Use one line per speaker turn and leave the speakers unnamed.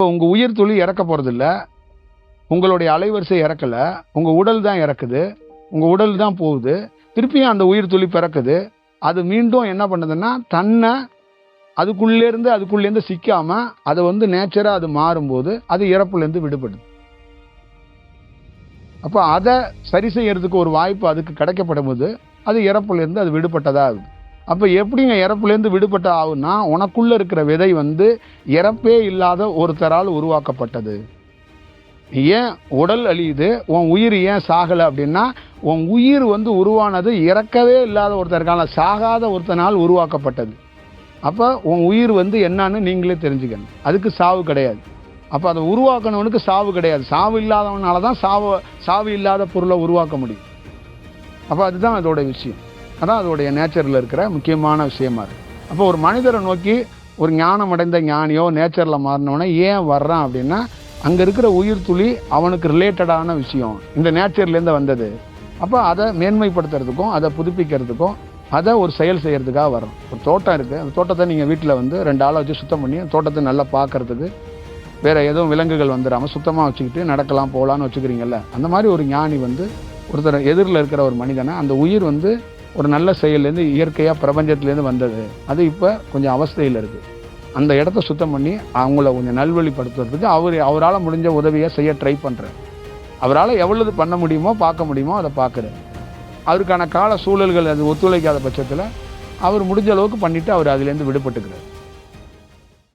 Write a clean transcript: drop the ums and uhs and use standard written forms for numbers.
உங்கள் உயிர் துளி இறக்க போகிறதில்ல, உங்களுடைய அலைவரிசை இறக்கலை, உங்கள் உடல் தான் இறக்குது, உங்கள் உடல் தான் போகுது, திருப்பியும் அந்த உயிர் துளி பிறக்குது. அது மீண்டும் என்ன பண்ணுதுன்னா தன்னை அதுக்குள்ளேருந்து சிக்காமல் அதை நேச்சராக அது மாறும்போது அது இறப்புலேருந்து விடுபடுது. அப்போ அதை சரி செய்யறதுக்கு ஒரு வாய்ப்பு அதுக்கு கிடைக்கப்படும் போது அது இறப்புலேருந்து அது விடுபட்டதாக ஆகுது. அப்போ எப்படிங்க இறப்புலேருந்து விடுபட்ட ஆகுன்னா, உனக்குள்ளே இருக்கிற விதை இறப்பே இல்லாத ஒருத்தரால் உருவாக்கப்பட்டது. ஏன் உடல் அழியுது, உன் உயிர் ஏன் சாகலை அப்படின்னா, உன் உயிர் உருவானது இறக்கவே இல்லாத ஒருத்தருக்கான சாகாத ஒருத்தனால் உருவாக்கப்பட்டது. அப்போ உன் உயிர் என்னன்னு நீங்களே தெரிஞ்சுக்கணும். அதுக்கு சாவு கிடையாது. அப்போ அதை உருவாக்கணவனுக்கு சாவு கிடையாது. சாவு இல்லாதவனால தான் சாவு இல்லாத பொருளை உருவாக்க முடியும். அப்போ அதுதான் அதோட விஷயம். அதான் அதோடைய நேச்சரில் இருக்கிற முக்கியமான விஷயமா இருக்குது. அப்போ ஒரு மனிதரை நோக்கி ஒரு ஞானம் அடைந்த ஞானியோ நேச்சரில் மாறினவனே ஏன் வர்றான் அப்படின்னா, அங்கே இருக்கிற உயிர் துளி அவனுக்கு ரிலேட்டடான விஷயம், இந்த நேச்சர்லேருந்து வந்தது. அப்போ அதை மேன்மைப்படுத்துறதுக்கும் அதை புதுப்பிக்கிறதுக்கும் அதை ஒரு செயல் செய்கிறதுக்காக வரும். ஒரு தோட்டம் இருக்குது, அந்த தோட்டத்தை நீங்கள் வீட்டில் 2 ஆளை வச்சு சுத்தம் பண்ணி தோட்டத்தை நல்லா பார்க்கறதுக்கு வேறு எதுவும் விலங்குகள் வந்துடாமல் சுத்தமாக வச்சுக்கிட்டு நடக்கலாம் போகலான்னு வச்சுக்கிறீங்கல்ல, அந்த மாதிரி ஒரு ஞானி ஒருத்தர் எதிரில் இருக்கிற ஒரு மனிதனை அந்த உயிர் ஒரு நல்ல செயல்லேருந்து இயற்கையாக பிரபஞ்சத்துலேருந்து வந்தது, அது இப்போ கொஞ்சம் அவஸ்தையில் இருக்குது, அந்த இடத்த சுத்தம் பண்ணி அவங்கள கொஞ்சம் நல்வழிப்படுத்துறதுக்கு அவரால் முடிஞ்ச உதவியை செய்ய ட்ரை பண்ணுறார். அவரால் எவ்வளவு பண்ண முடியுமோ பார்க்க முடியுமோ அதை பார்க்குறாரு. அவருக்கான கால சூழல்கள் அது ஒத்துழைக்காத பட்சத்தில் அவர் முடிஞ்ச அளவுக்கு பண்ணிவிட்டு அவர் அதுலேருந்து விடுபட்டுக்கிறார்.